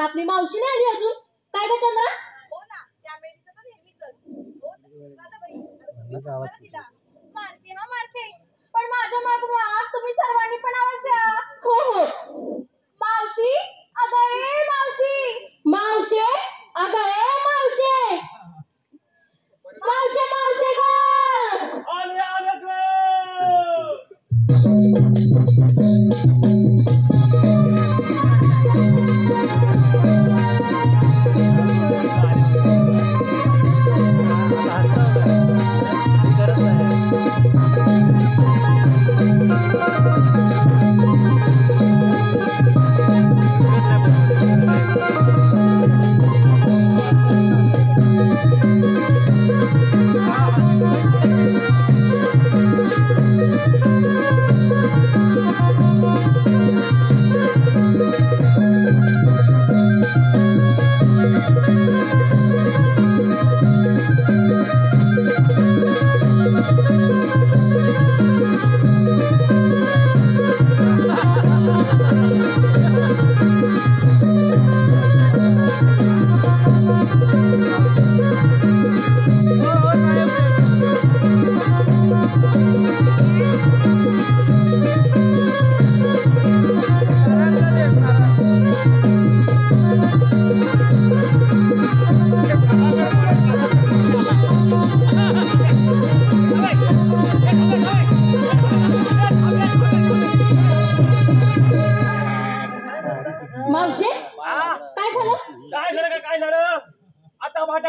आपली मावशी नाही आली अजून. काय ग चंद्रा? हो ना, त्या मेलीचं तर नेहमीच हो मारते हा मारते, पण माझ्या मागून तुम्ही सर्वांनी पण आवाज द्या. हो हो. मावशी, अगं ए मावशी. मावशे, अगं ए मावशे. मावशे मावशे ग. आले आले ग.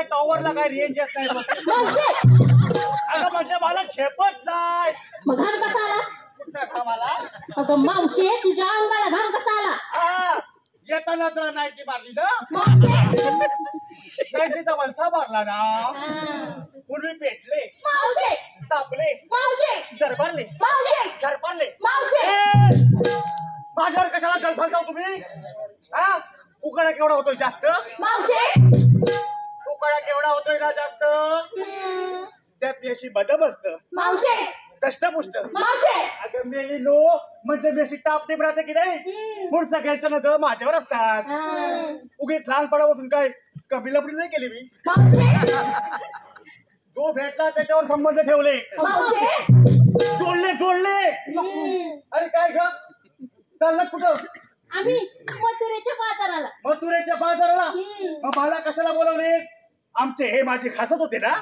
टॉवरला काय रेंज येत नाही. अगं म्हणजे मला झेपत नाही. मग घाम कसा आला? कुठं घामाला? अगं मावशी, तुझ्या अंगाला घाम कसा आला? येताना तर नाही ती मारली ना. नाही तिचा वलसा मारला ना. पूर्वी पेटले, मावशी तापले, मावशी झरपडले, मावशी झरपडले. मावशी माझ्यावर कशाला गलफल जाऊ तुम्ही? उकाडा केवढा होतोय जास्त? मावशे उकाडा केवढा होतोय ना जास्त? त्यात मेशी बदम असत, मावशे दष्टपुष्ट. मावशे अगं मेली लो म्हणजे मेशी टापटीप राहते की नाही, म्हणून सगळ्यांच्या नजर माझ्यावर असतात. उगीच लहानपणापासून काय कमी लपडी नाही केली मी. मावशे जो भेटला त्याच्यावर संबंध ठेवले, मावशे जोडले. अरे काय ग चाललं कुठं? आम्ही मथुरेच्या बाजाराला. मथुरेच्या बाजाराला? मग मला कशाला बोलवले? आमचे हे माझे खासत होते ना.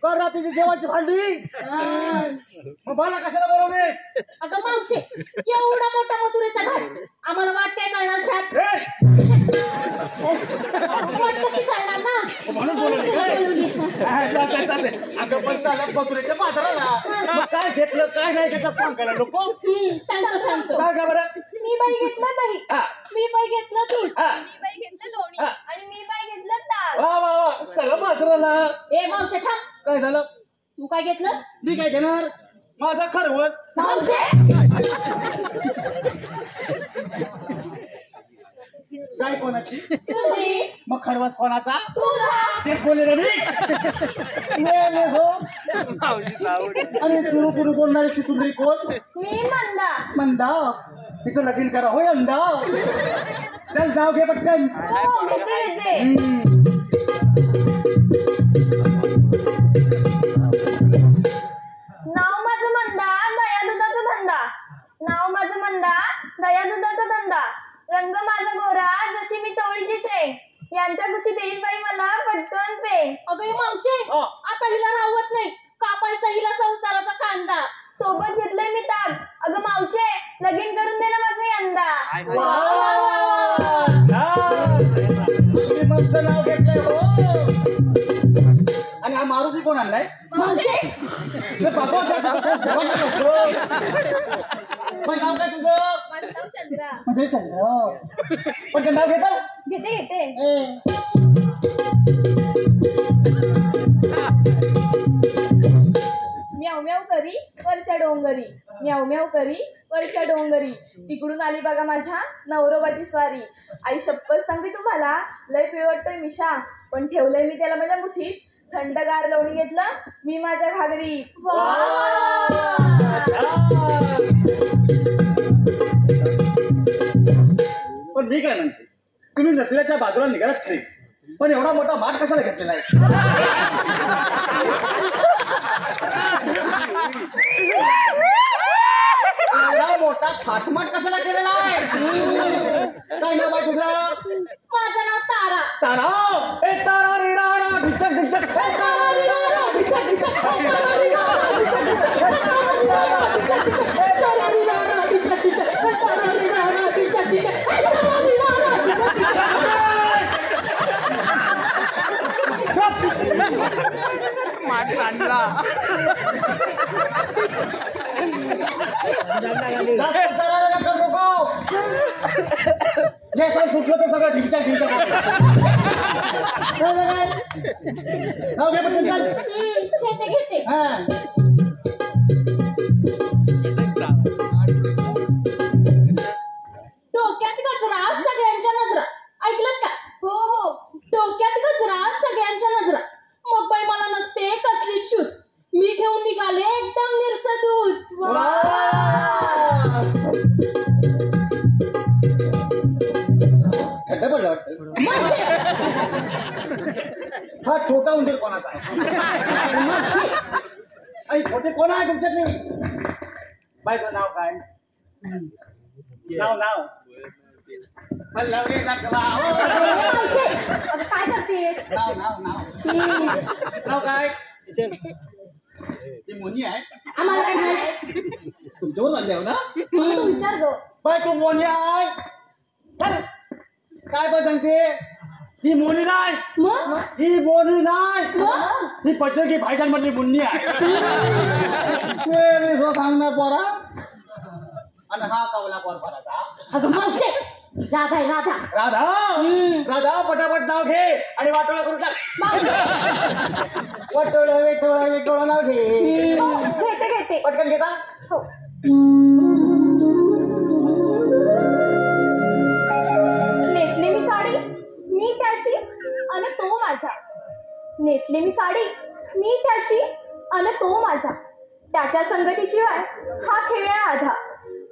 कर रात्रीची जेवायची भांडी. मग मला कशाला बोलवले? अगं मावशे, एवढा मोठा मथुरेचा घाट आम्हाला वाट काय कळणार शात? वाट कशी कळणार ना? म्हणून बोलवले काय? चालते. अगं पण चालत मथुरेच्या बाजाराला. मग काय घेतलं काय नाही घेतलं सांगायला लोक. सांगतो. सांगा बरं. मी बाई घेतलं दही, मी बाई घेतलं दूध. मी बाई घेतलं लोणी आणि मी बाई घेतलं ताक. वा चला बाजाराला. ए मावशे थांब, काय झालं? तू काय घेतलं? मी काय घेणार? माझा खरवस. मावशे काय कोणाची? तुझी मग खरवस कोणाचा? तुझा तेच बोलले रे मी. आणि सुरू बोलणारी ती सुंदरी कोण? मी मंदा. मंदा. तिचं लगीन करा होय अंदा. चल जाऊ घे पटकन. हो घेते. नाव माझं मंदा, दया दुधाचा धंदा. नाव माझं मंदा, दया दुधाचा धंदा. रंग माझा गोरा, जशी मी चवळीची शेंग. यांच्या कुशी देईल बाई मला पटकन पे. अगं हे मावशे, आता हिला राहवत नाही. कापायचा हिला संसाराचा कांदा. सोबत घेतलंय मी ताक. अगं मावशे लगीन करून दे ना माझं यंदा. मस्त नाव घेतलंय हो. आणि हा मारुती कोण आणलाय? मावशे पण नाव काय तुझं? माझं नाव चंद्रा. म्हणजे चंद्र. पण ते नाव घेतात? घेते. म्याव म्याव करी वरच्या डोंगरी. म्याव म्याव करी वरच्या डोंगरी. तिकडून आली बघा माझ्या नवरोबाची स्वारी. आई शपथ सांगते तुम्हाला, लय पिळवटतोय मिशा, पण ठेवलंय मी त्याला माझ्या मुठीत. थंडगार लोणी घेतलं मी माझ्या घागरीत. पण मी काय म्हणते, तुम्ही नसल्याच्या बाजूला निघालात खरी, पण एवढा मोठा माठ कशाला घेतलेला आहे? एवढा मोठा थाटमाट कशाला केलेला आहे? काय नाव आहे तुझं? माझं नाव तारा. तारा. ए तारा रे राणा ढिचक ढिचक. ए तारा रे राणा ढिचक ढिचक. ए तारा रे राणा ढिचक ढिचक. ए तारा रे राणा ढिचक ढिचक. ए तारा रे राणा ढिचक ढिचक. ए तारा रे राणा ढिचक ढिचक. ए तारा रे राणा ढिचक ढिचक. माठ सांडला. जे काय सुटलं ते सगळं ढिंचा ढिंचा. घेते. डोक्यात गजरा सगळ्यांच्या नजरा. ऐकलं का? हो. डोक्यात गजरा सगळ्यांच्या नजरा. मग बाई मला नसते कसली छूट. मी घेऊन निघाले एकदम निरसदूत. थंड पडलं वाटतं. हा छोटा उंदीर कोणाचा आहे? आणि छोटे कोण आहे तुमच्यातले? बायचं नाव काय? नाव पल्लवी रखवा. आता काय करतेस? नाव काय? ती मोनी आहे. आम्हाला काय माहित? तुमच्यावर चालले हो ना? तू विचार गो. बाय तू मोनी आहे. काय पण सांगते? ही मोनी नाही. ही मोनी नाही. ही पचकी भाईजान मधली मुन्नी आहे. सांगणार पोरा. आणि हा कवला पोरपणाचा. अगं मावशे, राधा आहे राधा. राधा पटापट नाव घे आणि वाटोळा करून टाक. वेटोळा नाव घे. घेते. पटकन घेता. हो. माझा. नेसले मी साडी, मी त्याची अन तो माझा. त्याच्या संगतीशिवाय हा खेळ आहे आधा.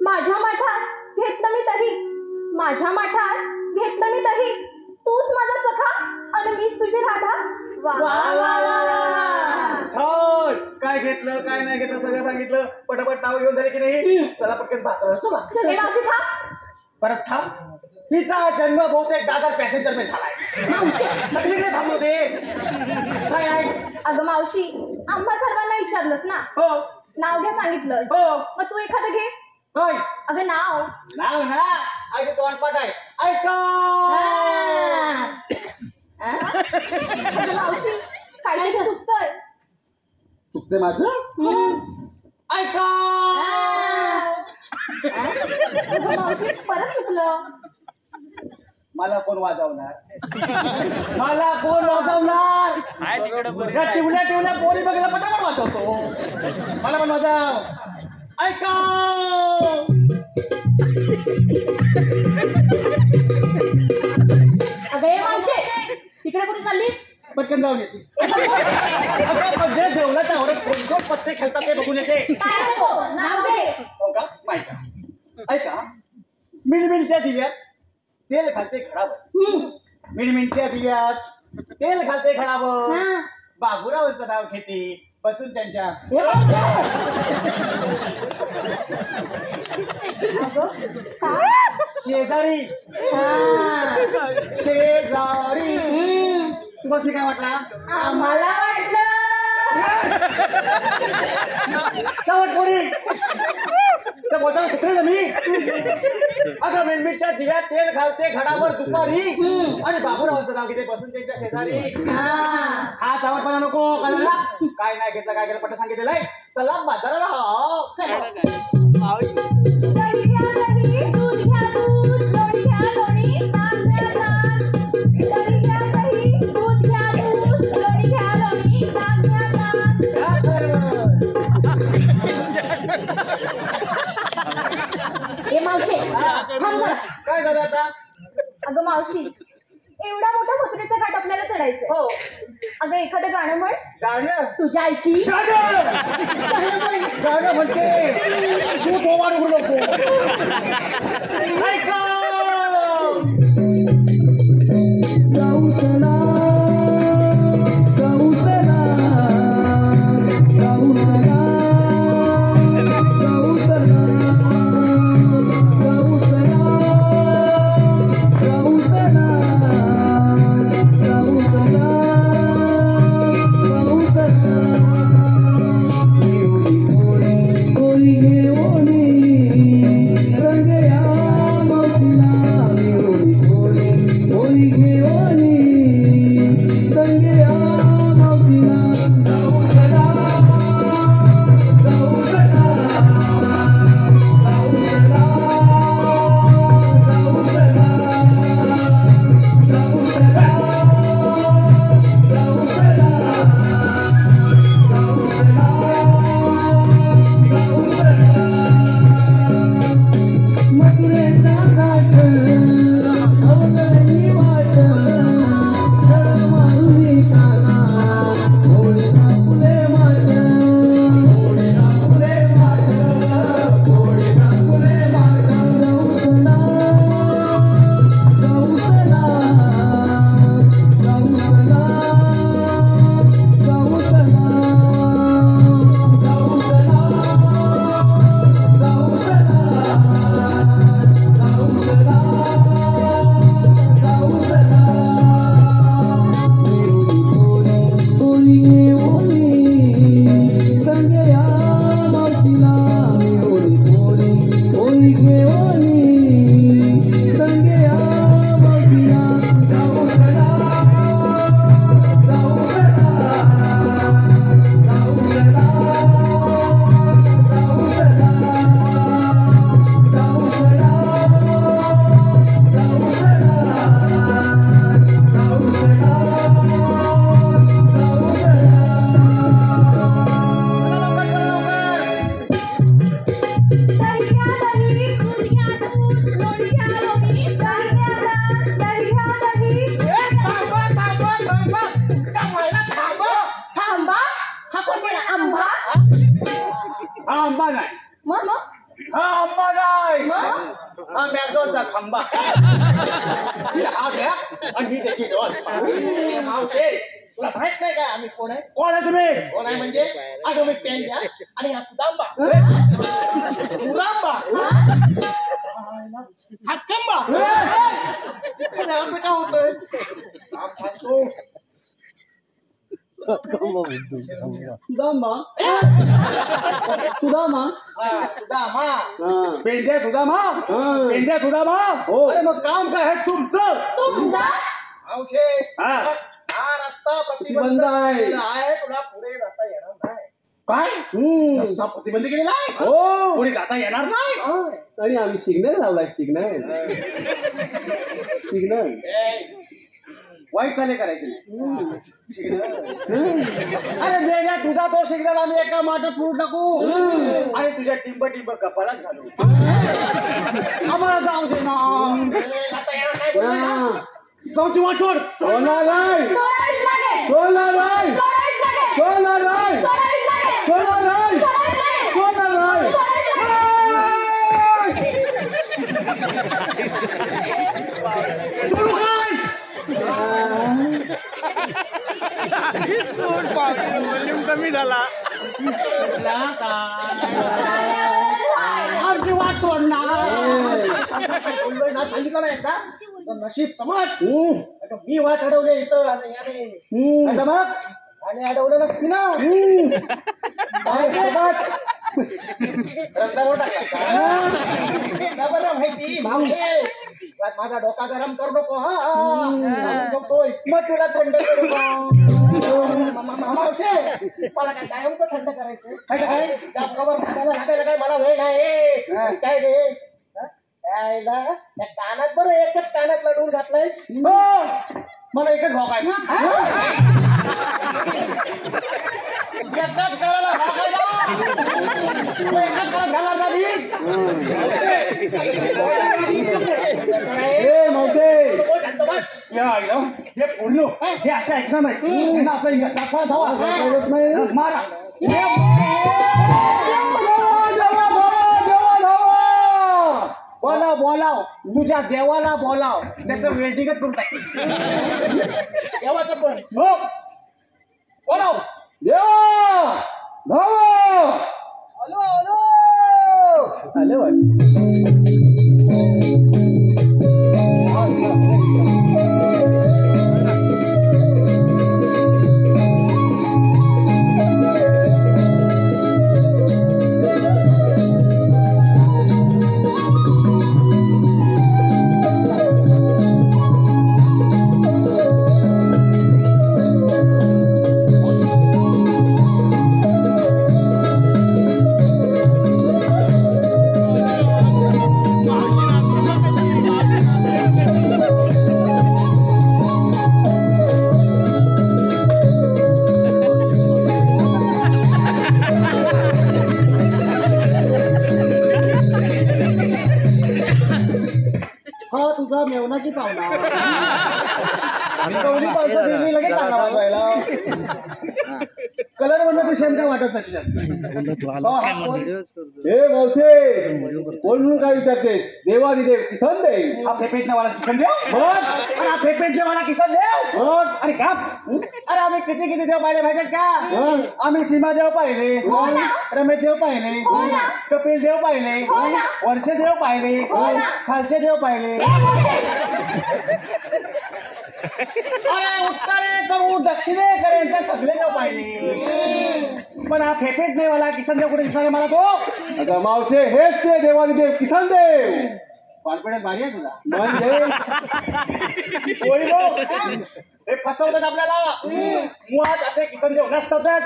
माझ्या माठात घेतलं मी तही, माझ्या माठात घेतलं मी तही. तूच माझा सखा अन मीच तुझी राधा. वा वा वा वा. छान. काय घेतलं काय नाही घेतलं सगळं सांगितलं. पटापट नाव घेऊन झाले की नाही. चला पटकन भाकर चला. ए मावशी थांब. परत थांब. तिचा जन्म बहुतेक दादर पॅसेंजर मध्ये झालाय. सगळीकडे थांबलो ते. काय आहे? अगं मावशी, आम्हा सर्वांना विचारलंस ना. हो नाव घ्या सांगितलं. हो. मग तू एखादं घे. काय अगं नाव. नाव ना ऐक तोंडपाठ आहे. ऐका अगं मावशी, काहीतरी चुकतंय. चुकते माझं. ऐका अगं मावशी, परत चुकलं. मला कोण वाजवणार? मला कोण वाजवणार? टिवल्या टिवल्या पोरी बघायला पटापट वाजवतो. मला पण वाजव. ऐका अगं ए मावशे, तिकडे कुठे चाललीस? पटकन जाऊन येते. जे जेवणाच्या आवडत कोण कोण पत्ते खेळतात ते बघून येते. काय नको, नाव घे. हो का? ऐका ऐका. मिलमिलत्या दिव्यात तेल घालते घडावर. मिलमिलत्या दिव्यात तेल घालते घडावर. हा. बाबूरावांचं नाव घेते बसून त्यांच्या ए मावशे. अगं काय? शेजारी. शेजारी. तू बसली काय वाटला? आम्हाला वाटलं. चवट कोणी त्या बोलताना सुटले मी. अगं मिलमिलच्या दिव्यात तेल घालते घडावर दुपारी. आणि बाबूरावांचं नाव घेते बसून त्यांच्या शेजारी. हा चावटपणा नको कळला. काय नाही घेतलं काय केलं पट सांगितलेलं आहे. चला बाजाराला. दही घ्या दही, दूध घ्या दूध, लोणी घ्या लोणी, ताक घ्या ताक. दही घ्या दही, दूध घ्या दूध, लोणी घ्या लोणी, ताक घ्या ताक. ए मावशे, थांब जरा. काय झालं आता? अगं मावशी, एवढा मोठा मथुरेचा घाट आपल्याला चढायचंय. हो अगं एखादं गाणं म्हण. गाणं तुझ्या आईची. गाणं म्हणते. तू गोवा उघडू नको. ऐका गौतला गौतला गौतला गौतला रंग सुदांबा. हा घ्या आणि ही त्याची डॉल. मावशे तुला माहित नाही काय आम्ही कोण आहे? कोण आहे तुम्ही? कोण आहे म्हणजे अगं मी पेन घ्या आणि हा सुदांबा. सुदांबा हातकंबा. असं का होतंय? सुदामा सुदामा सुदामा पेंद्या सुदामा पेंद्या सुदामा. हो. अरे मग काम काय आहे तुमचं? तुमचा मावशे हा. हा रस्ता प्रतिबंध प्रतिबंध आहे. केलेला आहे. तुला पुढे जाता येणार नाही. काय रस्ता प्रतिबंध केलेला आहे? हो. पुढे जाता येणार नाही. आणि आम्ही सिग्नल लावलाय सिग्नल सिग्नल वाईट झाले करायचे अरे वेगळा तुझा तो सिग्नल आम्ही एका माठात फुट टाकू आणि तुझ्या टिंब टिंब कपालात घालू. आम्हाला जाऊ दे ना. आता येणार नाही बोलतोय ना? जाऊची वाचोड सोनार राय सोडायच लागेल. सोनार राय सोडायच लागेल. सोनार राय सोडायच लागेल. सोनार राय सोडायच लागेल. सोनार राय सुरू काय? व्हॉल्यूम कमी झाला. आमची वाट सोडणार. बोललोय ना, सांगितलं नाही का? तर नशीब समज. आता मी वाट अडवले इथं आणि याने आता बघ आणि अडवलं नसती ना. काय समज? रस्त्यावर टाकला. बरं माहिती मावशे माझा डोका गरम करू नको. हा बघतोय मग तुला थंड करू का? मावशे मला काय कायमचं थंड करायचं काय? जापकावर हाताला लागायला काय मला वेळ नाही. काय रे यायला त्या कानात बरं एकच कानात लढवून घातलंयस. मला एकच भाव काय एकच करायला एकच करत घाला नाही. हे फोडलो हे असं ऐकणार नाही. आपलं दाखवा धावा मारा. बोलाव बोलाव तुझ्या देवाला बोलाव. त्याचं वेल्डिंगच करून टाक. देवाचं पण हो बोलाव. देवा भाऊ हॅलो हॅलो आले वाट हा तुझा मेवनाची पावला. गौरी पावसाची मी लगेच चांगला वाजवायला. कलर म्हणून तू शेमका वाटत नाही. हे मावशे कोण म्हणून काय विचारते? देवादिदेव किसन देव. हा फेपेटने वाला किसन देव. मग हा फेपेटने वाला किसन देव. मग अरे का अरे आम्ही किती किती देव पाहिले माहिती का? आम्ही सीमादेव पाहिले, रमेश देव पाहिले, कपिल देव पाहिले, वरचे देव पाहिले, खालचे देव पाहिले. अरे उत्तरेकडून दक्षिणेपर्यंत सगळे देव पाहिले. पण हा फेफेट नाही मला किसन देव कुठे दिसणार मला तो? आता मावशे हेच ते देवादिदेव किसन देव. कॉन्फिडन्स भारी आहे तुझा. म्हणजे हे फसवतात आपल्याला. मुळात असे किसन देव नसतातच.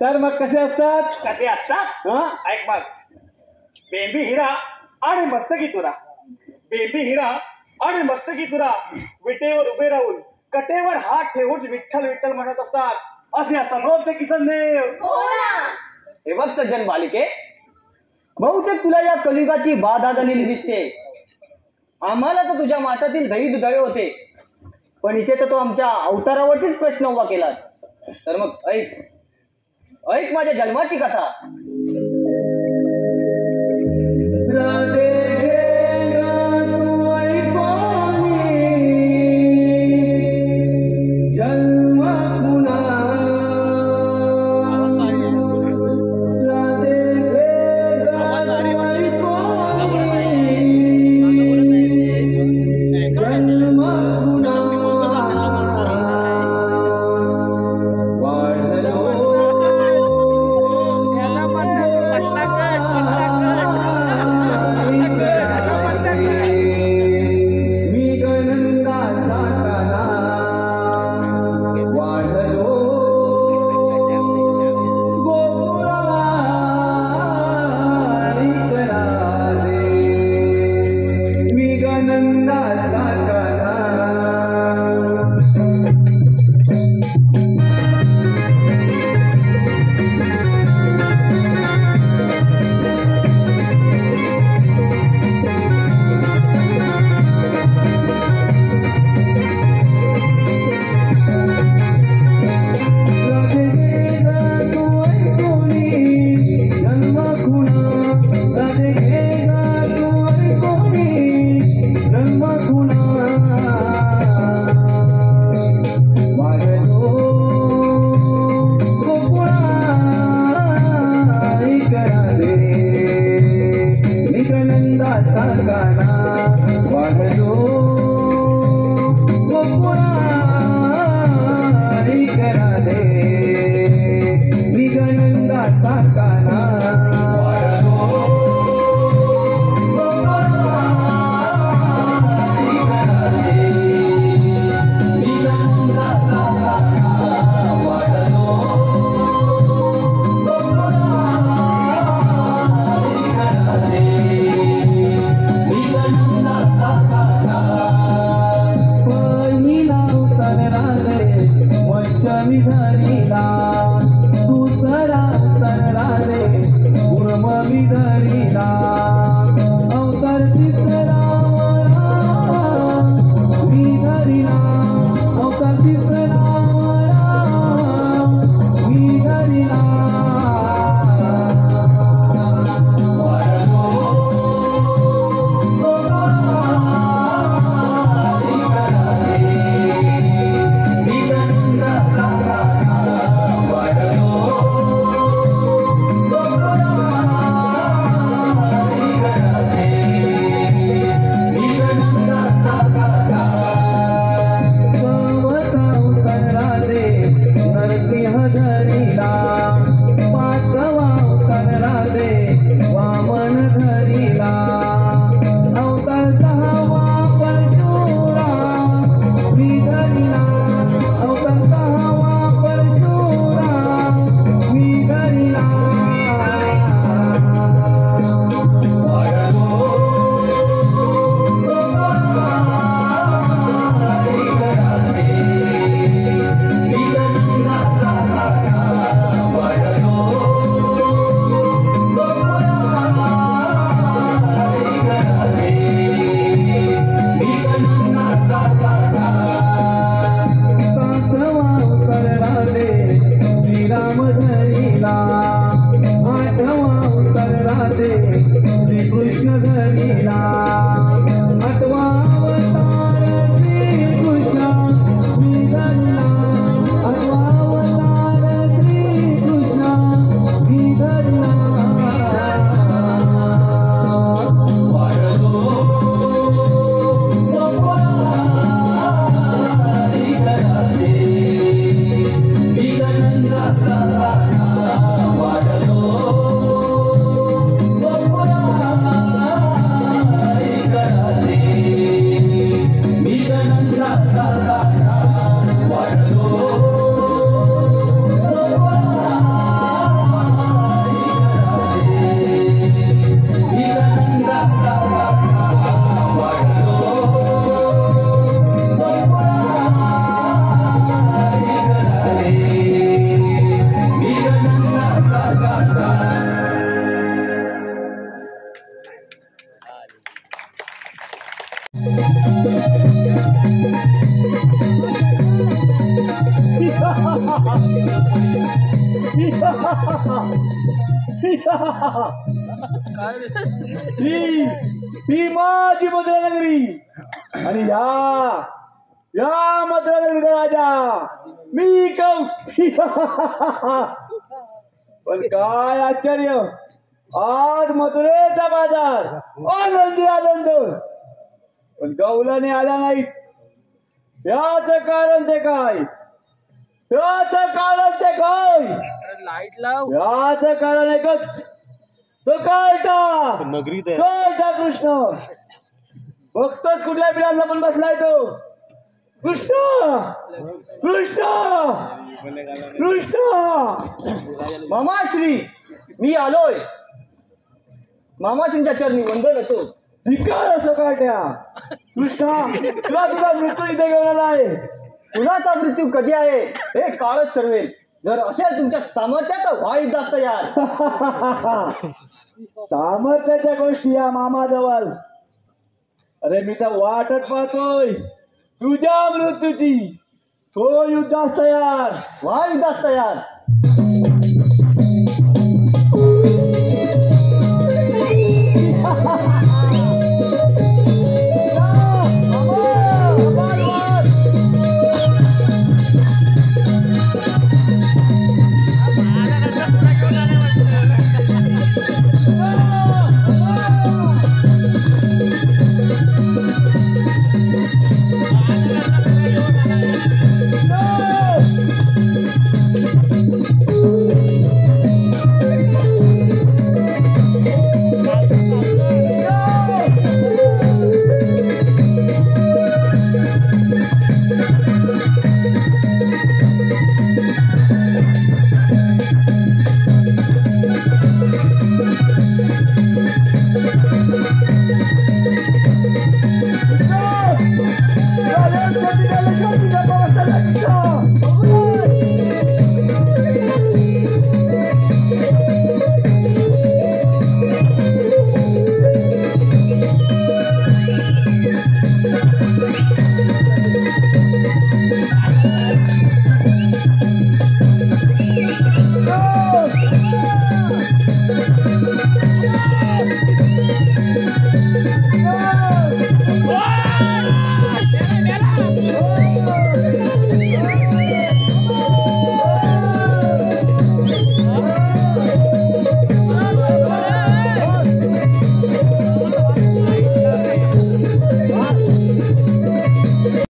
तर मग कसे असतात? कसे असतात हा ऐक मग. बेंबी हिरा आणि मस्तकी तुरा. बेंबी हिरा आणि मस्तकी तुरा विटेवर उभे राहून कटेवर हात ठेवून विठ्ठल विठ्ठल म्हणत असतात. असे असतात रोज ते किसन देव. हे बघ सज्जन बालिके, बहुतेक तुला या कलियुगाची बाधा झालेली दिसते. आम्हाला तर तुझ्या मातातील दही दुधाळे होते, पण इथे तर तो आमच्या अवतारावरतीच प्रश्न उभा केला. तर मग ऐक ऐक माझ्या जन्माची कथा. राधे मी धरिला दुसरा तरला रे गुरम मी धरिला अवतार तिसरा मी धरिला अवतार तिसरा मी धरिला नरसिंह धरिला पाचवा उतरला रे वामन धरिला अवतार सहावा परशुराम मी धरिला अवतार सहावा परशुराम मी धरिला श्रीराम धरिला आठवा उतरला दे श्रीकृष्ण धरिला आठवा अवतार श्रीकृष्ण मी धरिला आठवा अवतार श्रीकृष्ण मी धरिला ही माझी मधुरा नगरी आणि या मधुरा नगरीचा राजा मी कंस. पण काय आश्चर्य, आज मथुरेचा बाजार आनंदी आनंद, पण गौलाने आला नाहीत. याच कारण ते काय, याच कारण ते काय, लाईट लाव. याच कारण एकच, तो कळता कळता कृष्ण. बघतोच कुठल्या बिलांना पण बसलाय तो. कृष्ण कृष्ण कृष्ण. मामाश्री मी आलोय. मामाश्रींच्या चरणी वंदन असो. धिक्कार असो काट्या. कृष्णा तुला तुझा मृत्यू इथे घेऊन आलाय. कुणाचा मृत्यू कधी आहे हे काळच ठरवेल. जर असेल तुमच्या सामर्थ्यात व्हा युद्धास तयार. सामर्थ्याच्या गोष्टी या मामाजवळ. अरे मी तर वाटत पाहतोय तुझ्या मृत्यूची. तो युद्धास तयार. व्हा युद्धास तयार.